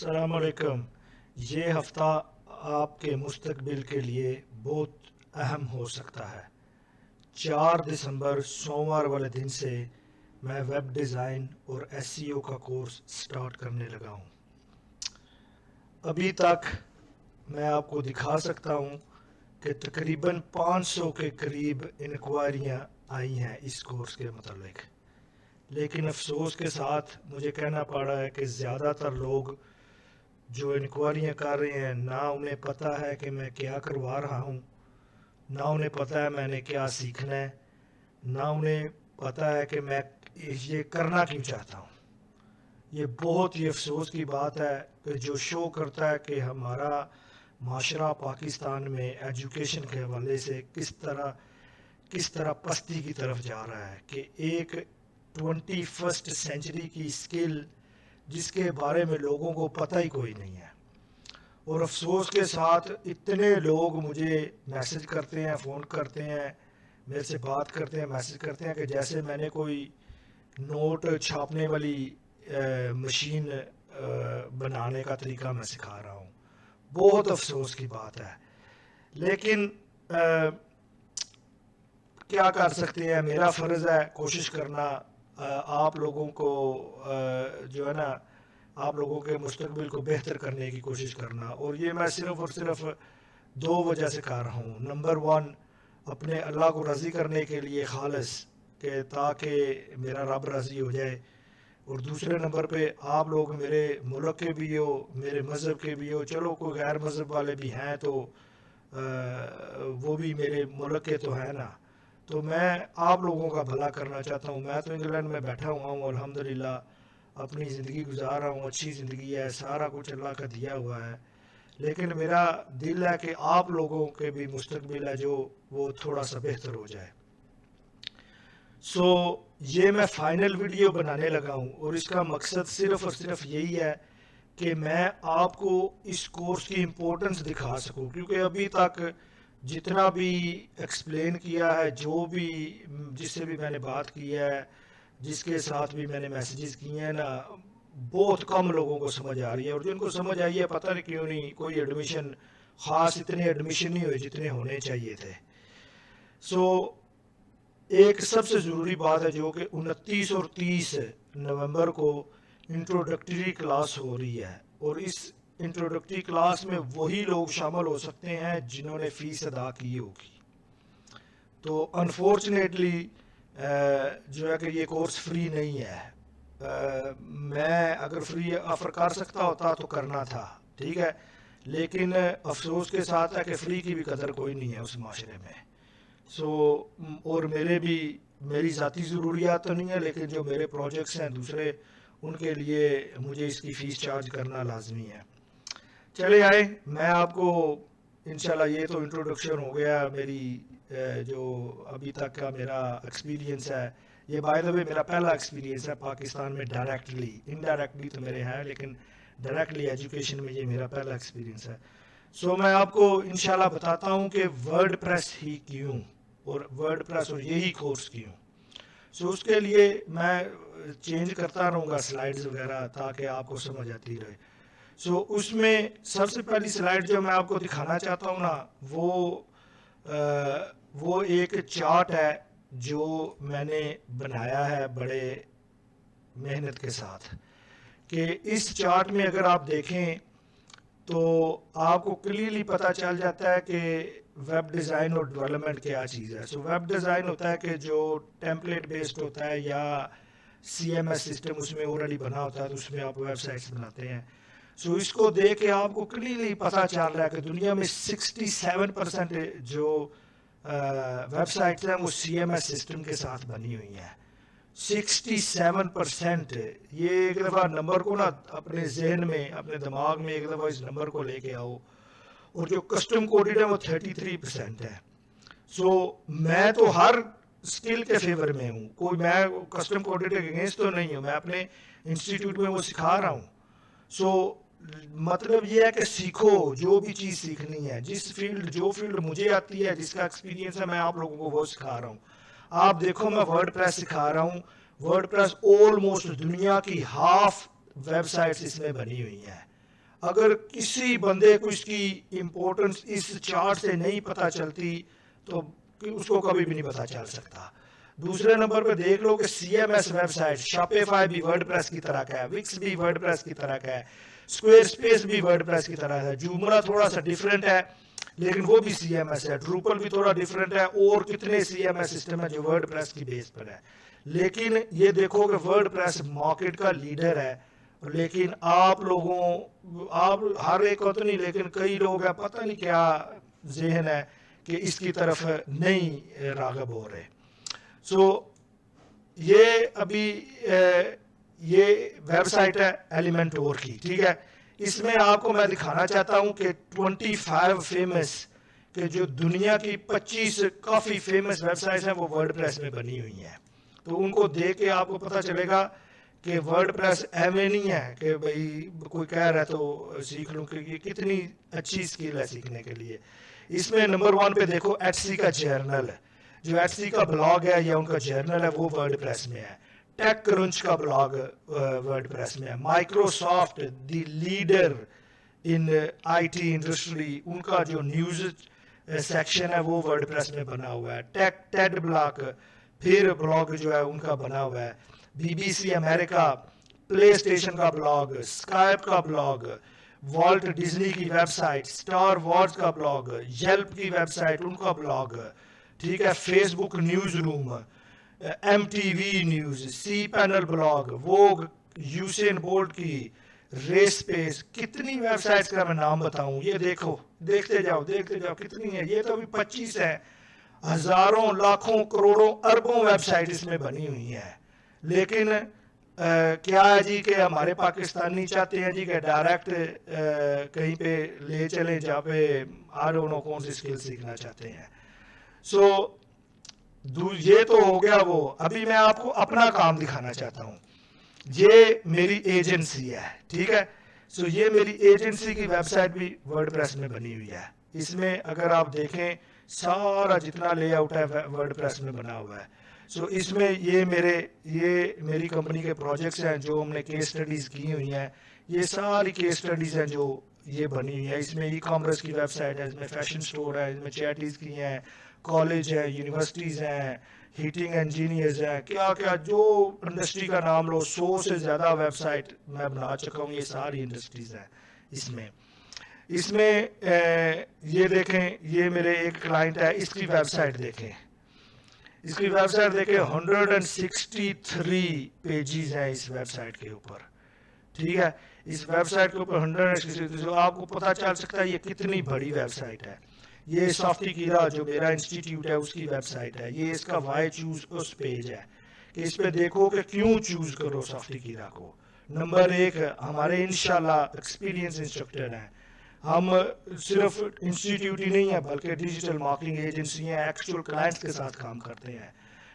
السلام علیکم۔ یہ ہفتہ آپ کے مستقبل کے لیے بہت اہم ہو سکتا ہے۔ 4 دسمبر سوموار والے دن سے میں ویب ڈیزائن اور ایس سی او کا کورس سٹارٹ کرنے لگا ہوں۔ ابھی تک میں آپ کو دکھا سکتا ہوں کہ تقریباً 500 کے قریب انکوائریاں آئی ہیں اس کورس کے متعلق، لیکن افسوس کے ساتھ مجھے کہنا پڑ رہا ہے کہ زیادہ تر لوگ جو انکوائریاں کر رہے ہیں نہ انہیں پتہ ہے کہ میں کیا کروا رہا ہوں، نہ انہیں پتہ ہے میں نے کیا سیکھنا ہے، نہ انہیں پتہ ہے کہ میں یہ کرنا کیوں چاہتا ہوں۔ یہ بہت ہی افسوس کی بات ہے کہ جو شو کرتا ہے کہ ہمارا معاشرہ پاکستان میں ایجوکیشن کے حوالے سے کس طرح پستی کی طرف جا رہا ہے، کہ ایک 21 سینچری کی اسکل جس کے بارے میں لوگوں کو پتہ ہی کوئی نہیں ہے۔ اور افسوس کے ساتھ اتنے لوگ مجھے میسج کرتے ہیں، فون کرتے ہیں، میرے سے بات کرتے ہیں، میسج کرتے ہیں کہ جیسے میں نے کوئی نوٹ چھاپنے والی مشین بنانے کا طریقہ میں سکھا رہا ہوں۔ بہت افسوس کی بات ہے، لیکن کیا کر سکتے ہیں، میرا فرض ہے کوشش کرنا، آپ لوگوں کو جو ہے نا آپ لوگوں کے مستقبل کو بہتر کرنے کی کوشش کرنا۔ اور یہ میں صرف اور صرف 2 وجہ سے کر رہا ہوں۔ نمبر 1، اپنے اللہ کو راضی کرنے کے لیے خالص، کہ تاکہ میرا رب راضی ہو جائے، اور دوسرے نمبر پہ آپ لوگ میرے ملک کے بھی ہو، میرے مذہب کے بھی ہو، چلو کوئی غیر مذہب والے بھی ہیں تو وہ بھی میرے ملک کے تو ہیں نا، تو میں آپ لوگوں کا بھلا کرنا چاہتا ہوں۔ میں تو انگلینڈ میں بیٹھا ہوا ہوں، الحمدللہ اپنی زندگی گزار رہا ہوں، اچھی زندگی ہے، سارا کچھ اللہ کا دیا ہوا ہے، لیکن میرا دل ہے کہ آپ لوگوں کے بھی مستقبل ہے جو وہ تھوڑا سا بہتر ہو جائے۔ یہ میں فائنل ویڈیو بنانے لگا ہوں، اور اس کا مقصد صرف اور صرف یہی ہے کہ میں آپ کو اس کورس کی امپورٹنس دکھا سکوں، کیونکہ ابھی تک جتنا بھی ایکسپلین کیا ہے، جو بھی جس سے بھی میں نے بات کی ہے، جس کے ساتھ بھی میں نے میسیجز کیے ہیں نا، بہت کم لوگوں کو سمجھ آ رہی ہے، اور جن کو سمجھ آئی ہے پتہ نہیں کیوں نہیں کوئی ایڈمیشن خاص اتنے ایڈمیشن نہیں ہوئے جتنے ہونے چاہیے تھے۔ ایک سب سے ضروری بات ہے جو کہ 29 اور 30 نومبر کو انٹروڈکٹری کلاس ہو رہی ہے، اور اس انٹروڈکٹری کلاس میں وہی لوگ شامل ہو سکتے ہیں جنہوں نے فیس ادا کی ہوگی۔ تو انفارچونیٹلی جو ہے کہ یہ کورس فری نہیں ہے۔ میں اگر فری آفر کر سکتا ہوتا تو کرنا تھا، ٹھیک ہے، لیکن افسوس کے ساتھ ہے کہ فری کی بھی قدر کوئی نہیں ہے اس معاشرے میں۔ اور میری ذاتی ضروریات تو نہیں ہے، لیکن جو میرے پروجیکٹس ہیں دوسرے، ان کے لیے مجھے اس کی فیس چارج کرنا لازمی ہے۔ چلے آئے، میں آپ کو انشاءاللہ، یہ تو انٹروڈکشن ہو گیا میری جو ابھی تک کا میرا ایکسپیرینس ہے۔ یہ بائی دا وے میرا پہلا ایکسپیرینس ہے پاکستان میں ڈائریکٹلی، انڈائریکٹلی تو میرے ہیں، لیکن ڈائریکٹلی ایجوکیشن میں یہ میرا پہلا ایکسپیرینس ہے۔ میں آپ کو انشاءاللہ بتاتا ہوں کہ ورڈ پریس ہی کیوں، اور ورڈ پریس اور یہی کورس کیوں۔ اس کے لیے میں چینج کرتا رہوں گا سلائیڈز وغیرہ تاکہ آپ کو سمجھ آتی رہے۔ اس میں سب سے پہلی سلائیڈ جو میں آپ کو دکھانا چاہتا ہوں نا، وہ ایک چارٹ ہے جو میں نے بنایا ہے بڑے محنت کے ساتھ، کہ اس چارٹ میں اگر آپ دیکھیں تو آپ کو کلیئرلی پتہ چل جاتا ہے کہ ویب ڈیزائن اور ڈیولپمنٹ کیا چیز ہے۔ ویب ڈیزائن ہوتا ہے کہ جو ٹیمپلیٹ بیسڈ ہوتا ہے، یا سی ایم ایس سسٹم اس میں آلریڈی بنا ہوتا ہے، تو اس میں آپ ویب سائٹس بناتے ہیں۔ اس کو دیکھ کے آپ کو کلیئرلی پتہ چل رہا ہے کہ دنیا میں 67% جو ویب سائٹس ہیں وہ سی ایم ایس سسٹم کے ساتھ بنی ہوئی ہیں۔ 67%۔ یہ ایک دفعہ نمبر کو نا اپنے ذہن میں، اپنے دماغ میں ایک دفعہ اس نمبر کو لے کے آؤ، اور جو کسٹم کوڈڈ ہے وہ 33% ہے۔ میں تو ہر اسکل کے فیور میں ہوں، کوئی میں کسٹم کوڈڈ کے اگینسٹ تو نہیں ہوں، میں اپنے انسٹیٹیوٹ میں وہ سکھا رہا ہوں۔ مطلب یہ ہے کہ سیکھو جو بھی چیز سیکھنی ہے، جو فیلڈ مجھے آتی ہے، جس کا ایکسپیرینس ہے، میں آپ لوگوں کو وہ سکھا رہا ہوں۔ آپ دیکھو میں ورڈ پریس سکھا رہا ہوں، ورڈ پریس آلموسٹ دنیا کی ہاف ویب سائٹس اس میں بنی ہوئی ہیں۔ اگر کسی بندے کو اس کی امپورٹنس اس چارٹ سے نہیں پتہ چلتی تو اس کو کبھی بھی نہیں پتہ چل سکتا. دوسرے نمبر پہ دیکھ لو کہ C M S website Shopify بھی ورڈ پریس کی طرح کا ہے, وکس بھی ورڈ پریس کی طرح کا ہے, اسکوئر اسپیس بھی ورڈ پریس کی طرح ہے, جومرا تھوڑا سا ڈیفرنٹ ہے لیکن وہ بھی سی ایم ایس ہے, ڈروپل بھی تھوڑا ڈیفرنٹ ہے, اور کتنے سی ایم ایس سسٹم ہے جو ورڈ پریس کی بیس پر ہے. لیکن یہ دیکھو کہ ورڈ پریس مارکیٹ کا لیڈر ہے, لیکن آپ ہر ایک کو تو نہیں لیکن کئی لوگ ہیں پتہ نہیں کیا ذہن ہے کہ اس کی طرف نہیں راغب ہو رہے. سو یہ ابھی یہ ویب سائٹ ہے ایلیمنٹور کی, ٹھیک ہے. اس میں آپ کو میں دکھانا چاہتا ہوں کہ 25 فیمس کہ جو دنیا کی 25 کافی فیمس ویب سائٹس ہیں وہ ورڈ پریس میں بنی ہوئی ہیں. تو ان کو دیکھ کے آپ کو پتہ چلے گا کہ ورڈ پریس ایوے نہیں ہے کہ بھائی کوئی کہہ رہا ہے تو سیکھ لوں, کہ یہ کتنی اچھی اسکل ہے سیکھنے کے لیے. اس میں نمبر 1 پہ دیکھو ایچ سی کا جرنل, جو ایچ سی کا بلاگ ہے یا ان کا جرنل ہے وہ ورڈ پریس میں ہے. ٹیک کرنچ کا بلاگ ورڈ پریس میں ہے. Microsoft the leader in I T industry, ان کا جو نیوز سیکشن ہے وہ ورڈ پریس میں بنا ہوا ہے. ٹیڈ بلاگ پھر بلاگ جو ہے ان کا بنا ہوا ہے. B B C America, PlayStation کا بلاگ, اسکائپ کا بلاگ, والٹ ڈزنی کی ویب سائٹ, اسٹار وارز کا بلاگ, یلپ کی ویب سائٹ ان کا بلاگ, ٹھیک ہے. Facebook newsroom, M T V news, cPanel blog, Vogue, Usain Bolt کی ریس پیس. کتنی ویب سائٹس کا میں نام بتاؤں, یہ دیکھو دیکھتے جاؤ کتنی ہے. یہ تو ابھی 25 ہیں, ہزاروں لاکھوں کروڑوں اربوں ویب سائٹ اس میں بنی ہوئی ہیں. لیکن کیا ہے جی کہ ہمارے پاکستانی چاہتے ہیں جی کہ ڈائریکٹ کہیں پہ لے چلیں جہاں پہ آئی ڈونٹ نو کون سی اسکل سیکھنا چاہتے ہیں. سو یہ تو ہو گیا وہ. ابھی میں آپ کو اپنا کام دکھانا چاہتا ہوں. یہ میری ایجنسی ہے, ٹھیک ہے. سو یہ میری ایجنسی کی ویب سائٹ بھی ورڈ پریس میں بنی ہوئی ہے. اس میں اگر آپ دیکھیں سارا جتنا لے آؤٹ ہے ورڈ پریس میں بنا ہوا ہے. سو اس میں یہ میری کمپنی کے پروجیکٹس ہیں جو ہم نے کیس اسٹڈیز کی ہوئی ہیں. یہ ساری کیس اسٹڈیز ہیں جو یہ بنی ہوئی ہیں. اس میں ای کامرس کی ویب سائٹ ہے, اس میں فیشن سٹور ہے, اس میں چیریٹیز کی ہیں, کالج ہیں, یونیورسٹیز ہیں, ہیٹنگ انجینئرز ہیں, کیا جو انڈسٹری کا نام لو 100 سے زیادہ ویب سائٹ میں بنا چکا ہوں. یہ ساری انڈسٹریز ہیں اس میں یہ دیکھیں, یہ میرے ایک کلائنٹ ہے, اس کی ویب سائٹ دیکھیں. اس کی ویب سائٹ دیکھیں 163 پیجز ہیں اس ویب سائٹ کے اوپر, ٹھیک ہے. اس ویب سائٹ کے اوپر 163, آپ کو پتہ چل سکتا ہے یہ کتنی بڑی ویب سائٹ ہے. یہ سافٹی کیرا جو میرا انسٹیٹیوٹ ہے اس کی ویب سائٹ ہے. یہ اس کا وائی چوز اس پیج ہے کہ اس پہ دیکھو کہ کیوں چوز کرو سافٹی کیرا کو. نمبر 1 ہمارے انشاءاللہ ایکسپیرینس انسٹرکٹر ہیں. ہم صرف انسٹیٹیوٹ ہی نہیں ہیں بلکہ ڈیجیٹل مارکیٹنگ ایجنسی ہیں, ایکچوئل کلائنٹس کے ساتھ کام کرتے ہیں.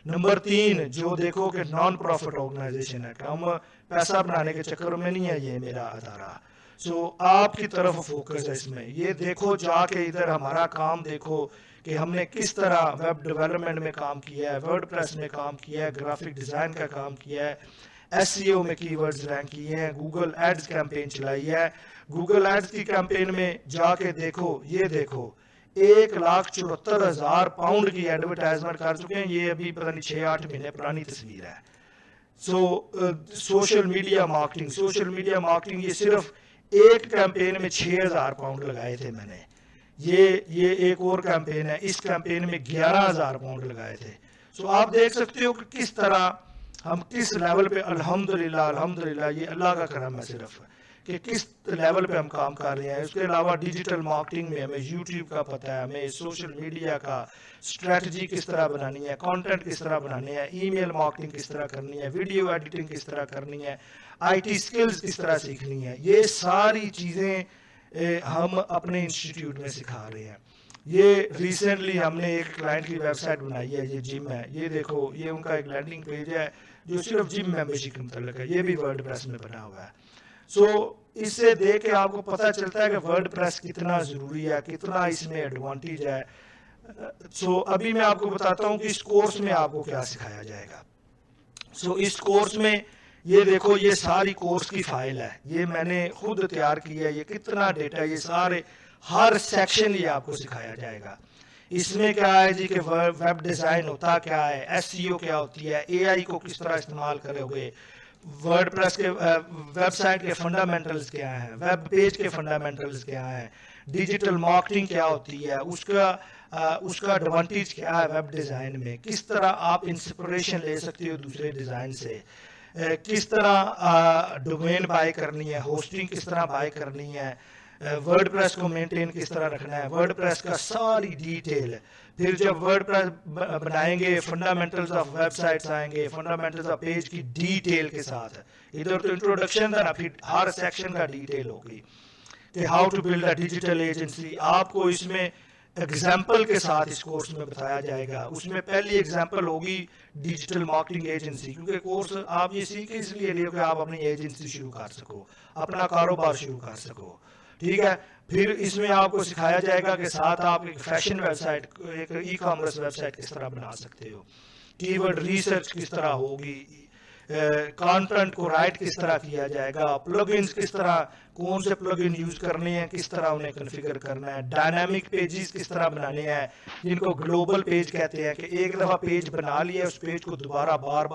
نمبر 3 جو دیکھو کہ نان پروفٹ آرگنائزیشن ہے, کہ ہم پیسہ بنانے کے چکر میں نہیں ہے یہ میرا ادارہ. سو آپ کی طرف فوکس ہے اس میں. یہ دیکھو جا کے ادھر ہمارا کام دیکھو کہ ہم نے کس طرح ویب ڈیولپمنٹ میں کام کیا ہے, ورڈ پریس میں کام کیا ہے, گرافک ڈیزائن کا کام کیا ہے, ایس سی او میں کی ورڈز رینک کیے ہیں, گوگل ایڈز کیمپین چلائی ہے. گوگل ایڈز کی کیمپین میں جا کے دیکھو, یہ دیکھو 1,74,000 پاؤنڈ کی ایڈورٹائزمنٹ کر چکے ہیں. یہ ابھی پتہ نہیں 6-8 مہینے پرانی تصویر ہے. سوشل میڈیا مارکیٹنگ یہ صرف ایک کیمپین میں 6,000 پاؤنڈ لگائے تھے میں نے. یہ ایک اور کیمپین ہے, اس کیمپین میں 11,000 پاؤنڈ لگائے تھے. سو آپ دیکھ سکتے ہو کہ کس طرح ہم کس لیول پہ الحمدللہ یہ اللہ کا کرم ہے صرف کہ کس لیول پہ ہم کام کر رہے ہیں. اس کے علاوہ ڈیجیٹل مارکیٹنگ میں ہمیں یوٹیوب کا پتہ ہے, ہمیں سوشل میڈیا کا اسٹریٹجی کس طرح بنانی ہے, کانٹینٹ کس طرح بنانے ہیں, ای میل مارکیٹنگ کس طرح کرنی ہے, ویڈیو ایڈیٹنگ کس طرح کرنی ہے, آئی ٹی اسکلز کس طرح سیکھنی ہے. یہ ساری چیزیں ہم اپنے انسٹیٹیوٹ میں سکھا رہے ہیں. یہ ریسنٹلی ہم نے ایک کلائنٹ کی ویب سائٹ بنائی ہے, یہ جم ہے. یہ دیکھو یہ ان کا ایک لینڈنگ پیج ہے جو صرف جم ممبرشپ کے متعلق ہے. یہ بھی ورڈ پریس میں بنا ہوا ہے. سو اس سے دیکھ کے آپ کو پتہ چلتا ہے کہ ورڈ پریس کتنا ضروری ہے, کتنا اس میں ایڈوانٹیج ہے. سو ابھی میں آپ کو بتاتا ہوں کہ اس کورس میں آپ کو کیا سکھایا جائے گا. سو اس کورس میں یہ دیکھو یہ ساری کورس کی فائل ہے, یہ میں نے خود تیار کی ہے, یہ کتنا ڈیٹا, یہ سارے ہر سیکشن یہ آپ کو سکھایا جائے گا. اس میں کیا ہے جی کہ ویب ڈیزائن ہوتا کیا ہے, ایس سی او کیا ہوتی ہے, اے آئی کو کس طرح استعمال کرو گے, ورڈ پریس کے ویب سائٹ کے فنڈامنٹلز کیا ہیں, ویب پیج کے فنڈامنٹلز کیا ہیں, ڈیجیٹل مارکیٹنگ کیا ہوتی ہے, اس کا ایڈوانٹیج کیا ہے ویب ڈیزائن میں, کس طرح آپ انسپریشن لے سکتے ہو دوسرے ڈیزائن سے, کس طرح ڈومین بائی کرنی ہے, ہوسٹنگ کس طرح بائی کرنی ہے, ورڈ پریس کو مینٹین کس طرح رکھنا ہے, ورڈ پریس کا ساری ڈیٹیل. پھر جب ورڈ پریس بنائیں گے فنڈامنٹلز آف ویب سائٹس آئیں گے, فنڈامنٹلز آف پیج کی ڈیٹیل کے ساتھ. ادھر تو انٹروڈکشن تھا نا, پھر ہر سیکشن کا ڈیٹیل ہوگی کہ how to build a digital agency. آپ کو اس میں ایگزامپل کے ساتھ اس کورس میں بتایا جائے گا. اس میں پہلی ایگزامپل ہوگی ڈیجیٹل مارکیٹنگ ایجنسی, کیونکہ کورس آپ یہ سیکھیں اس لیے کہ آپ اپنی ایجنسی شروع کر سکو, اپنا کاروبار شروع کر سکو, ٹھیک ہے. پھر اس میں آپ کو سکھایا جائے گا کہ ساتھ آپ ایک فیشن ویب سائٹ, ایک ای کامرس ویب سائٹ کس طرح بنا سکتے ہو, کی ورڈ ریسرچ کس طرح ہوگی, کانٹینٹ کو رائٹ کس طرح کیا جائے گا, پلگنز کس طرح, کون سے پلگن یوز کرنے ہیں, کس طرح انہیں کنفیگر کرنا ہے, ڈائنامک پیجز کس طرح بنانے ہیں جن کو گلوبل پیج کہتے ہیں, کہ ایک دفعہ پیج بنا لیا اس پیج کو دوبارہ بار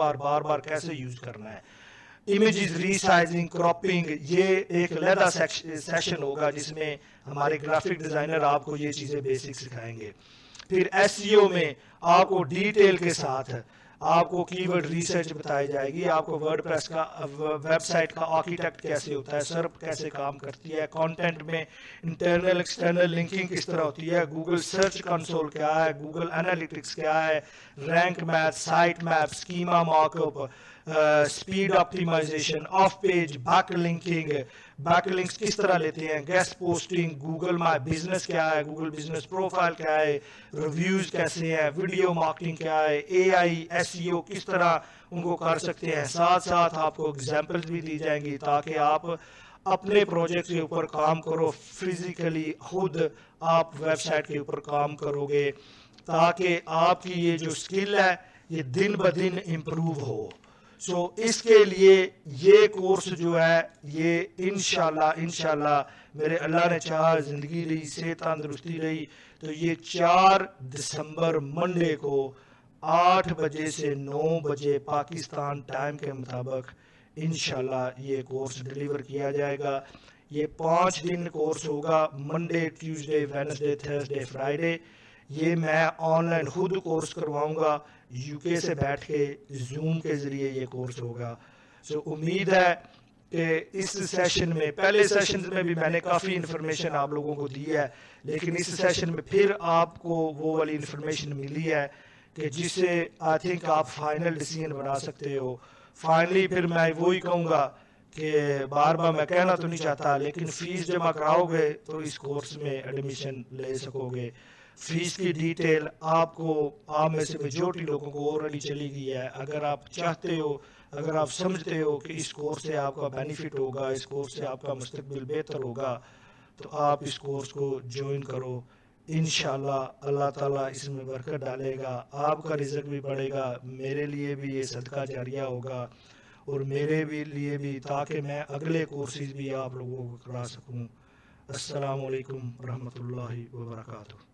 بار کیسے یوز کرنا ہے, امیجز ریسائزنگ, کراپنگ, یہ ایک علیحدہ سیشن ہوگا جس میں ہمارے گرافک ڈیزائنر آپ کو یہ چیزیں بیسک سکھائیں گے. پھر ایس سی او میں آپ کو ڈیٹیل کے ساتھ آپ کو کی ورڈ ریسرچ بتائی جائے گی, آپ کو ورڈ پریس کا ویب سائٹ کا آرکیٹیکٹ کیسے ہوتا ہے, سرپ کیسے کام کرتی ہے, کانٹینٹ میں انٹرنل ایکسٹرنل لنکنگ کس طرح ہوتی ہے, گوگل سرچ کنسول کیا ہے, گوگل انالیٹکس کیا ہے, Rank Math, sitemap, schema markup, speed optimisation, off page backlinking, backlinks کس طرح لیتے ہیں, guest posting, Google My Business کیا ہے, گوگل بزنس پروفائل کیا ہے, ریویوز کیسے ہیں, ویڈیو مارکیٹنگ کیا ہے, اے آئی ایس ای او کس طرح ان کو کر سکتے ہیں. ساتھ ساتھ آپ کو ایگزامپلز بھی دی جائیں گی تاکہ آپ اپنے پروجیکٹ کے اوپر کام کرو, فزیکلی خود آپ ویب سائٹ کے اوپر کام کرو گے تاکہ آپ کی یہ جو اسکل ہے یہ دن بدن امپروو ہو. سو اس کے لیے یہ کورس جو ہے یہ انشاءاللہ میرے اللہ نے چاہا, زندگی رہی, صحت تندرستی رہی, تو یہ 4 دسمبر منڈے کو 8 بجے سے 9 بجے پاکستان ٹائم کے مطابق انشاءاللہ یہ کورس ڈیلیور کیا جائے گا. یہ 5 دن کورس ہوگا, Monday, Tuesday, Wednesday, Thursday, Friday. یہ میں آن لائن خود کورس کرواؤں گا, یو کے سے بیٹھ کے زوم کے ذریعے یہ کورس ہوگا. سو امید ہے کہ اس سیشن میں, پہلے سیشن میں بھی میں نے کافی انفارمیشن آپ لوگوں کو دی ہے, لیکن اس سیشن میں پھر آپ کو وہ والی انفارمیشن ملی ہے کہ جس سے آئی تھنک آپ فائنل ڈیسیژن بنا سکتے ہو. فائنلی پھر میں وہی کہوں گا کہ بار میں کہنا تو نہیں چاہتا, لیکن فیس جمع کراؤ گے تو اس کورس میں ایڈمیشن لے سکو گے. فیس کی ڈیٹیل آپ میں سے میجورٹی لوگوں کو آلریڈی چلی گئی ہے. اگر آپ چاہتے ہو, اگر آپ سمجھتے ہو کہ اس کورس سے آپ کا بینیفٹ ہوگا, اس کورس سے آپ کا مستقبل بہتر ہوگا, تو آپ اس کورس کو جوائن کرو. انشاءاللہ اللہ تعالیٰ اس میں برکت ڈالے گا, آپ کا رزق بھی بڑھے گا, میرے لیے بھی یہ صدقہ جاریہ ہوگا اور میرے بھی لیے بھی, تاکہ میں اگلے کورسز بھی آپ لوگوں کو کرا سکوں. السلام علیکم ورحمۃ اللہ وبرکاتہ.